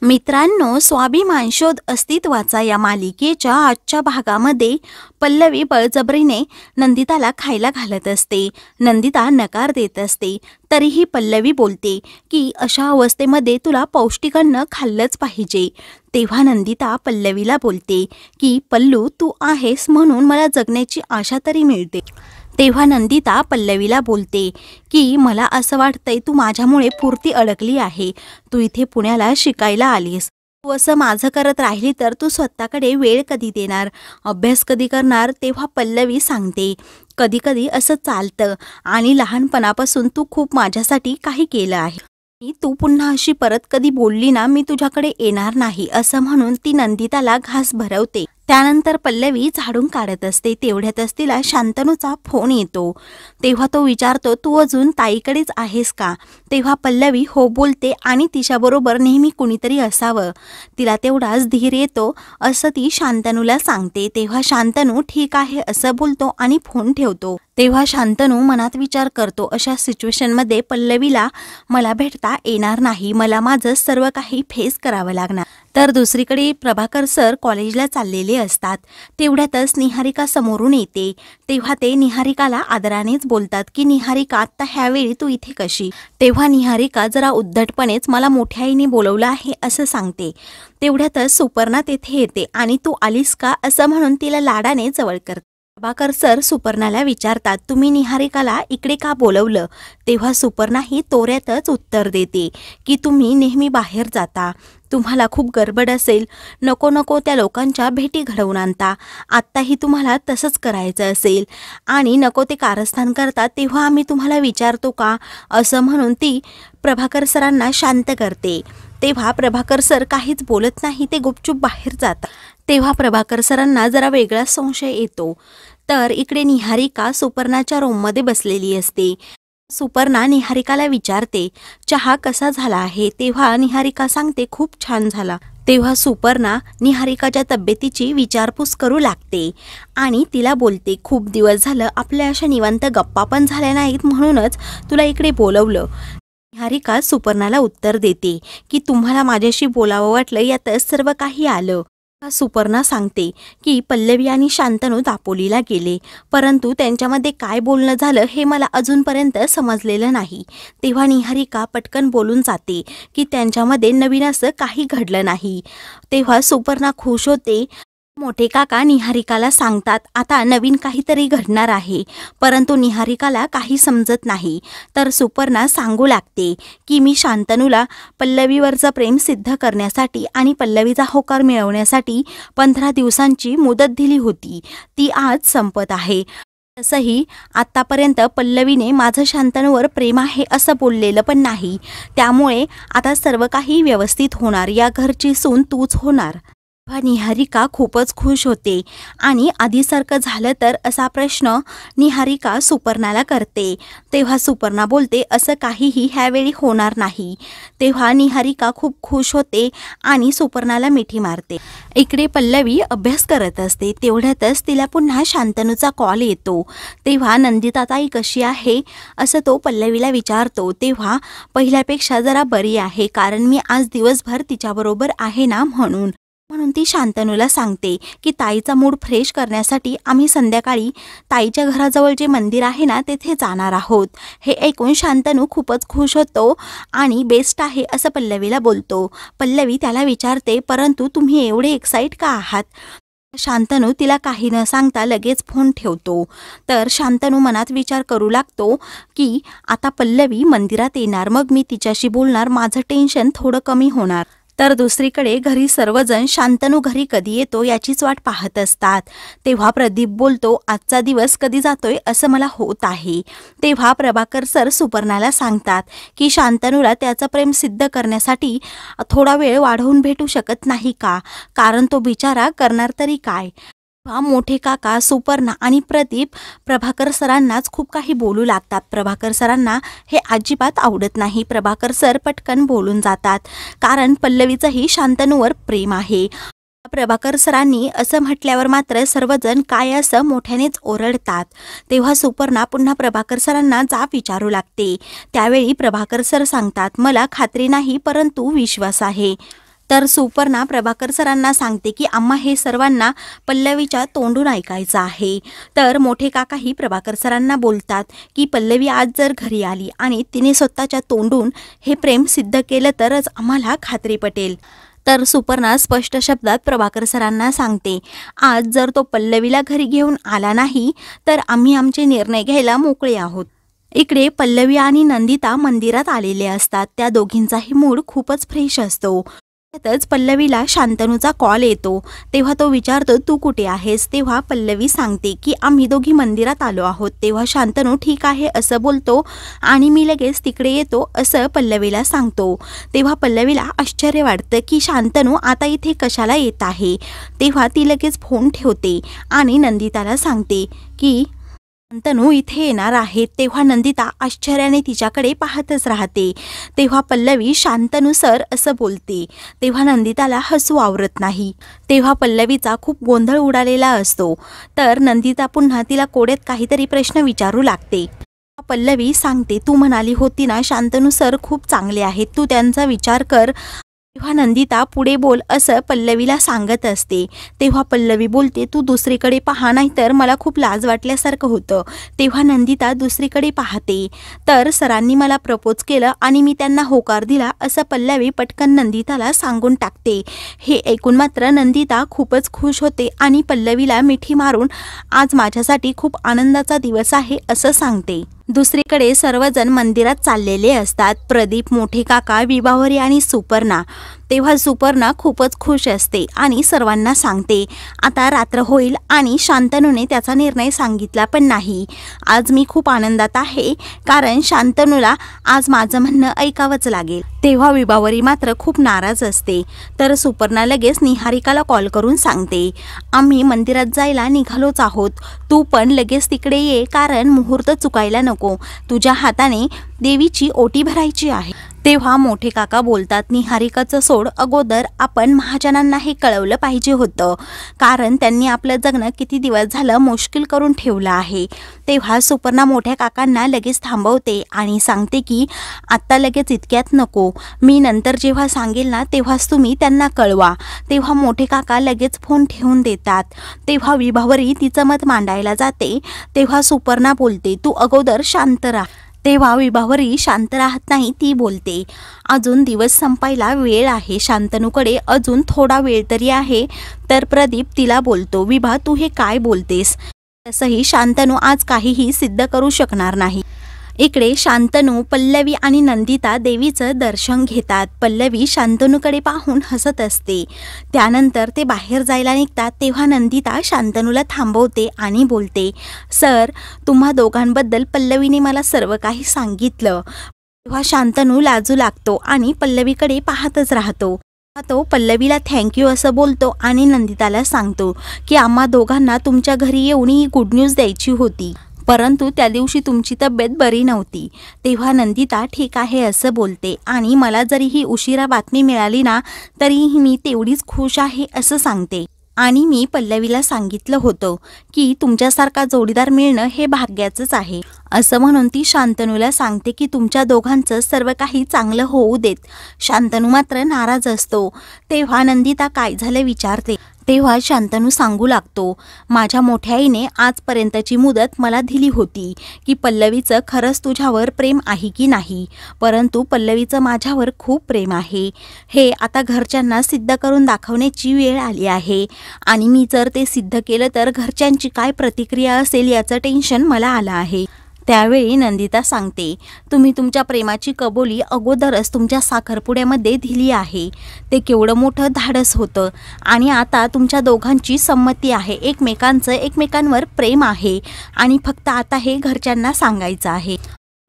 मित्रांनो, स्वाभिमान शोध अस्तित्वाचा या मालिकेच्या आजच्या भागामध्ये पल्लवी बळजबरीने नंदिताला खायला घालत असते. नंदिता नकार देत असते. तरीही पल्लवी बोलते की अशा अवस्थेमध्ये तुला पौष्टिक अन्न खाल्लंच पाहिजे. तेव्हा नंदिता पल्लवीला बोलते की पल्लू, तू आहेस म्हणून मला जगण्याची आशा तरी मिळते. तेव्हा नंदिता पल्लवीला बोलते की मला असं वाटतंय तू माझ्यामुळे पुरती अडकली आहे. तू इथे पुण्याला शिकायला आलीस. तू असं माझं करत राहिली तर तू स्वतःकडे वेळ कधी देणार, अभ्यास कधी करणार. तेव्हा पल्लवी सांगते, कधी कधी असं चालतं आणि लहानपणापासून तू खूप माझ्यासाठी काही केलं आहे. तू पुन्हा अशी परत कधी बोलली ना, मी तुझ्याकडे येणार नाही असं म्हणून ती नंदिताला घास भरवते. त्यानंतर पल्लवी झाडून काढत असते. तेवढ्यातच तिला शांतनूचा फोन येतो. तेव्हा तो विचारतो, तू अजून ताईकडेच आहेस का? तेव्हा पल्लवी हो बोलते आणि तिच्याबरोबर नेहमी कुणीतरी असावं. तिला तेवढाच धीर येतो असं ती शांतनूला सांगते. तेव्हा शांतनू ठीक आहे असं बोलतो आणि फोन ठेवतो. तेव्हा शांतनू मनात विचार करतो, अशा सिच्युएशनमध्ये पल्लवीला मला भेटता येणार नाही. मला माझं सर्व काही फेस करावं लागणार. तर दुसरीकडे प्रभाकर सर कॉलेजला चाललेले असतात. तेवढ्यातच निहारिका समोरून येते. तेव्हा ते निहारिकाला आदरानेच बोलतात की निहारिका, आत्ता ह्यावेळी तू इथे कशी? तेव्हा निहारिका जरा उद्धटपणेच मला मोठ्या आईने बोलवलं आहे असं सांगते. तेवढ्यातच सुपर्णा तेथे येते आणि तू आलीस का असं म्हणून तिला लाडाने जवळ करते. प्रभाकर सर सुपर्णाला विचारतात, तुम्ही निहारिकाला इकडे का बोलवलं? तेव्हा सुपर्णा ही तोऱ्यातच उत्तर देते की तुम्ही नेहमी बाहेर जाता, तुम्हाला खूप गडबड असेल, नको नको त्या लोकांच्या भेटी घडवून आणता. आत्ताही तुम्हाला तसंच करायचं असेल आणि नको ते कारस्थान करता, तेव्हा आम्ही तुम्हाला विचारतो का? असं म्हणून ती प्रभाकर सरांना शांत करते. तेव्हा प्रभाकर सर काहीच बोलत नाही, ते गुपचूप बाहेर जातात. तेव्हा प्रभाकर सरांना जरा वेगळा संशय येतो. तर इकडे निहारिका सुपर्णाच्या रूममध्ये बसलेली असते. सुपर्णा निहारिकाला विचारते, चहा कसा झाला आहे? तेव्हा निहारिका सांगते, खूप छान झाला. तेव्हा सुपर्णा निहारिकाच्या तब्येतीची विचारपूस करू लागते आणि तिला बोलते, खूप दिवस झालं आपल्या अशा निवांत गप्पा पण झाल्या नाहीत, म्हणूनच तुला इकडे बोलवलं. निहारिका सुपर्णाला उत्तर देते की तुम्हाला माझ्याशी बोलावं वाटलं, यातच सर्व काही आलं. सुपर्णा सांगते की पल्लवी आणि शांतनू दापोलीला गेले, परंतु त्यांच्यामध्ये काय बोलणं झालं हे मला अजूनपर्यंत समजलेलं नाही. तेव्हा निहारिका पटकन बोलून जाते की त्यांच्यामध्ये नवीन असं काही घडलं नाही. तेव्हा सुपर्णा खुश होते. मोठे काका निहारिकाला सांगतात, आता नवीन काहीतरी घडणार आहे, परंतु निहारिकाला काही समजत नाही. तर सुपर्णा सांगू लागते की मी शांतनूला पल्लवीवरचं प्रेम सिद्ध करण्यासाठी आणि पल्लवीचा होकार मिळवण्यासाठी 15 दिवसांची मुदत दिली होती. ती आज संपत आहे. तसंही आत्तापर्यंत पल्लवीने माझं शांतनूवर प्रेम आहे असं बोललेलं पण नाही. त्यामुळे आता सर्व काही व्यवस्थित होणार. या घरची सून तूच होणार. निहारिका खूपच खुश होते आणि आधीसारखं झालं तर असा प्रश्न निहारिका सुपर्णाला करते. तेव्हा सुपर्णा बोलते, असं काहीही ह्यावेळी होणार नाही. तेव्हा निहारिका खूप खुश होते आणि सुपर्णाला मिठी मारते. इकडे पल्लवी अभ्यास करत असते. तेवढ्यातच तिला पुन्हा शांतनूचा कॉल येतो. तेव्हा नंदिता ताई कशी आहे असं तो पल्लवीला विचारतो. तेव्हा पहिल्यापेक्षा जरा बरी आहे, कारण मी आज दिवसभर तिच्याबरोबर आहे ना, म्हणून ती शांतनूला सांगते की ताईचा मूड फ्रेश करण्यासाठी आम्ही संध्याकाळी ताईच्या घराजवळ जे मंदिर आहे ना, तेथे जाणार आहोत. हे ऐकून शांतनू खूपच खुश होतो आणि बेस्ट आहे असं पल्लवीला बोलतो. पल्लवी त्याला विचारते, परंतु तुम्ही एवढे एक्साइट का आहात? शांतनू तिला काही न सांगता लगेच फोन ठेवतो. तर शांतनू मनात विचार करू लागतो की आता पल्लवी मंदिरात येणार, मग मी तिच्याशी बोलणार, माझं टेन्शन थोडं कमी होणार. तर दुसरीकडे घरी सर्वजण शांतनू घरी कधी येतो याचीच वाट पाहत असतात. तेव्हा प्रदीप बोलतो, आजचा दिवस कधी जातोय असं मला होत आहे. तेव्हा प्रभाकर सर सुपर्णाला सांगतात की शांतनूला त्याचं प्रेम सिद्ध करण्यासाठी थोडा वेळ वाढवून भेटू शकत नाही का, कारण तो बिचारा करणार तरी काय. मोठे काका सुपर्णा आणि प्रदीप प्रभाकर सरांनाच खूप काही बोलू लागतात. प्रभाकर सरांना हे अजिबात आवडत नाही. प्रभाकर सर पटकन बोलून जातात, कारण पल्लवीचंही शांतनूवर प्रेम आहे. प्रभाकर सरांनी असं म्हटल्यावर मात्र सर्वजण काय असं मोठ्यानेच ओरडतात. तेव्हा सुपर्णा पुन्हा प्रभाकर सरांना जाब विचारू लागते. त्यावेळी प्रभाकर सर सांगतात, मला खात्री नाही, परंतु विश्वास आहे. तर सुपर्णा प्रभाकर सरांना सांगते की आम्हा हे सर्वांना पल्लवीच्या तोंडून ऐकायचं आहे. तर मोठे काकाही प्रभाकर सरांना बोलतात की पल्लवी आज जर घरी आली आणि तिने स्वतःच्या तोंडून हे प्रेम सिद्ध केलं तरच आम्हाला खात्री पटेल. तर सुपर्णा स्पष्ट शब्दात प्रभाकर सरांना सांगते, आज जर तो पल्लवीला घरी घेऊन आला नाही तर आम्ही आमचे निर्णय घ्यायला मोकळे आहोत. इकडे पल्लवी आणि नंदिता मंदिरात आलेले असतात. त्या दोघींचाही मूड खूपच फ्रेश असतो. त्यातच पल्लवीला शांतनूचा कॉल येतो. तेव्हा तो विचारतो, तू कुठे आहेस? तेव्हा पल्लवी सांगते की आम्ही दोघी मंदिरात आलो आहोत. तेव्हा शांतनू ठीक आहे असं बोलतो आणि मी लगेच तिकडे येतो असं पल्लवीला सांगतो. तेव्हा पल्लवीला आश्चर्य वाटतं की शांतनू आता इथे कशाला येत आहे. तेव्हा ती लगेच फोन ठेवते आणि नंदिताला सांगते की शांतनू इथे येणार आहे. तेव्हा नंदिता आश्चर्याने तिच्याकडे पाहतच राहते. तेव्हा पल्लवी शांतनू सर असं बोलते. तेव्हा नंदिताला हसू आवरत नाही. तेव्हा पल्लवीचा खूप गोंधळ उडालेला असतो. तर नंदिता पुन्हा तिला कोड्यात काहीतरी प्रश्न विचारू लागते. पल्लवी सांगते, तू म्हणाली होती ना शांतनू सर खूप चांगले आहेत, तू त्यांचा विचार कर. तेव्हा नंदिता पुढे बोल असं पल्लवीला सांगत असते. तेव्हा पल्लवी बोलते, तू दुसरीकडे पहा नाही तर मला खूप लाज वाटल्यासारखं होतं. तेव्हा नंदिता दुसरीकडे पाहते. तर सरांनी मला प्रपोज केलं आणि मी त्यांना होकार दिला असं पल्लवी पटकन नंदिताला सांगून टाकते. हे ऐकून मात्र नंदिता खूपच खुश होते आणि पल्लवीला मिठी मारून आज माझ्यासाठी खूप आनंदाचा दिवस आहे असं सांगते. दुसरीकडे सर्वजण मंदिरात चाललेले असतात. प्रदीप, मोठे काका, विभावरी आणि सुपर्णा. तेव्हा सुपर्णा खूपच खुश असते आणि सर्वांना सांगते, आता रात्र होईल आणि शांतनूने त्याचा निर्णय सांगितला पण नाही. आज मी खूप आनंदात आहे कारण शांतनूला आज माझं म्हणणं ऐकावंच लागेल. तेव्हा विभावरी मात्र खूप नाराज असते. तर सुपर्णा लगेच निहारिकाला कॉल करून सांगते, आम्ही मंदिरात जायला निघालोच आहोत, तू पण लगेच तिकडे ये कारण मुहूर्त चुकायला नको. तुझ्या हाताने देवीची ओटी भरायची आहे. तेव्हा मोठे काका बोलतात, निहारिकाचं सोड, अगोदर आपण महाजनांना हे कळवलं पाहिजे होतं कारण त्यांनी आपलं जगणं किती दिवस झालं मुश्किल करून ठेवलं आहे. तेव्हा सुपर्णा मोठ्या काकांना लगेच थांबवते आणि सांगते की आत्ता लगेच इतक्यात नको, मी नंतर जेव्हा सांगेल ना तेव्हाच तुम्ही त्यांना कळवा. तेव्हा मोठे काका लगेच फोन ठेवून देतात. तेव्हा विभावरी तिचं मत मांडायला जाते. तेव्हा सुपर्णा बोलते, तू अगोदर शांत राहा. तेव्हा विभावरी शांत राहत नाही, ती बोलते, अजून दिवस संपायला वेळ आहे, शांतनूकडे अजून थोडा वेळ तरी आहे. तर प्रदीप तिला बोलतो, विभा तू हे काय बोलतेस? तसंही शांतनू आज काहीही सिद्ध करू शकणार नाही. इकडे शांतनू, पल्लवी आणि नंदिता देवीचं दर्शन घेतात. पल्लवी शांतनूकडे पाहून हसत असते. त्यानंतर ते बाहेर जायला निघतात. तेव्हा नंदिता शांतनूला थांबवते आणि बोलते, सर तुम्हा दोघांबद्दल पल्लवीने मला सर्व काही सांगितलं. तेव्हा शांतनू लाजू लागतो आणि पल्लवीकडे पाहतच राहतो. तो पल्लवीला थँक्यू असं बोलतो आणि नंदिताला सांगतो की आम्हा दोघांना तुमच्या घरी येऊन ही गुड न्यूज द्यायची होती, परंतु त्या दिवशी तुमची तब्येत बरी नव्हती. तेव्हा नंदिता ठीक आहे असं बोलते आणि मला जरी ही उशिरा बातमी मिळाली ना तरीही मी तेवढीच खुश आहे असं सांगते. आणि मी पल्लवीला सांगितलं होतं की तुमच्यासारखा जोडीदार मिळणं हे भाग्याचंच आहे असं म्हणून ती शांतनूला सांगते की तुमच्या दोघांचं सर्व काही चांगलं होऊ देत. शांतनू मात्र नाराज असतो. तेव्हा नंदिता काय झालं विचारते. तेव्हा शांतनू सांगू लागतो, माझ्या मोठ्या आईने आजपर्यंतची मुदत मला दिली होती की पल्लवीचं खरंच तुझ्यावर प्रेम आहे की नाही, परंतु पल्लवीचं माझ्यावर खूप प्रेम आहे. हे आता घरच्यांना सिद्ध करून दाखवण्याची वेळ आली आहे आणि मी जर ते सिद्ध केलं तर घरच्यांची काय प्रतिक्रिया असेल याचं टेन्शन मला आलं आहे. त्यावेळी नंदिता सांगते, तुम्ही तुमच्या प्रेमाची कबुली अगोदरच तुमच्या साखरपुड्यामध्ये दिली आहे. ते केवढं मोठं धाडस होतं आणि आता तुमच्या दोघांची संमती आहे, एकमेकांचं एकमेकांवर प्रेम आहे आणि फक्त आता हे घरच्यांना सांगायचं आहे.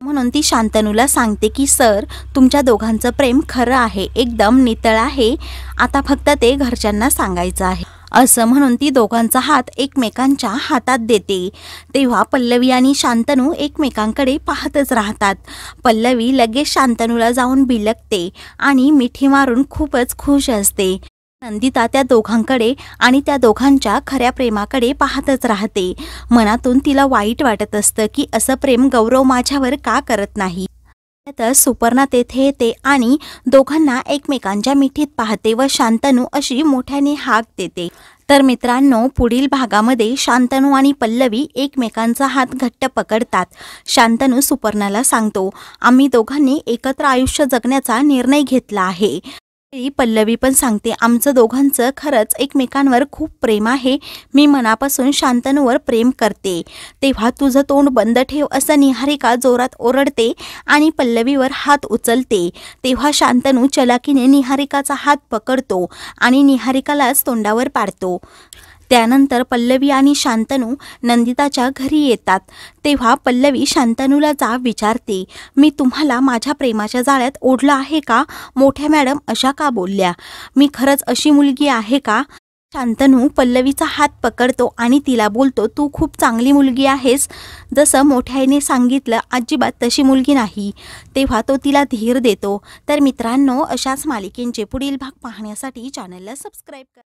म्हणून ती शांतनूला सांगते की सर तुमच्या दोघांचं प्रेम खरं आहे, एकदम नितळ आहे, आता फक्त ते घरच्यांना सांगायचं आहे असं म्हणून ती दोघांचा हात एकमेकांच्या हातात देते. तेव्हा पल्लवी आणि शांतनू एकमेकांकडे पाहतच राहतात. पल्लवी लगेच शांतनूला जाऊन बिलकते आणि मिठी मारून खूपच खुश असते. नंदिता त्या दोघांकडे आणि त्या दोघांच्या खऱ्या प्रेमाकडे पाहतच राहते. मनातून तिला वाईट वाटत असतं की असं प्रेम गौरव माझ्यावर का करत नाही. तर सुपर्णा तेथे येते आणि दोघांना एकमेकांच्या मिठीत पाहते व शांतनू अशी मोठ्याने हाक देते। तर मित्रांनो, पुढील भागामध्ये शांतनू आणि पल्लवी एकमेकांचा हात घट्ट पकडतात। शांतनू सुपर्णाला सांगतो, आम्ही दोघांनी एकत्र आयुष्य जगण्याचा निर्णय घेतला आहे। पल्लवी पण सांगते, आमचं दोघांचं खरंच एकमेकांवर खूप प्रेम आहे। मी मनापासून शांतनूवर प्रेम करते। तेव्हा तुझं तोंड बंद ठेव असं निहारिका जोरात ओरडते आणि पल्लवीवर हात उचलते। तेव्हा शांतनू चलाकीने निहारिकाचा हात पकडतो आणि निहारिकालाच तोंडावर पाडतो। त्यानंतर पल्लवी आणि शांतनू नंदिताच्या घरी येतात। तेव्हा पल्लवी शांतनूला जाब विचारते, मी तुम्हाला माझ्या प्रेमाच्या जाळ्यात ओढलं आहे का? मोठ्या मॅडम अशा का बोलल्या? मी खरंच अशी मुलगी आहे का? शांतनू पल्लवीचा हात पकडतो आणि तिला बोलतो, तू खूप चांगली मुलगी आहेस। जसं मोठ्याने सांगितलं अजिबात तशी मुलगी नाही। तेव्हा तो तिला धीर देतो। तर मित्रांनो, अशाच मालिकेंचे पुढील भाग पाहण्यासाठी चॅनलला सबस्क्राईब करा।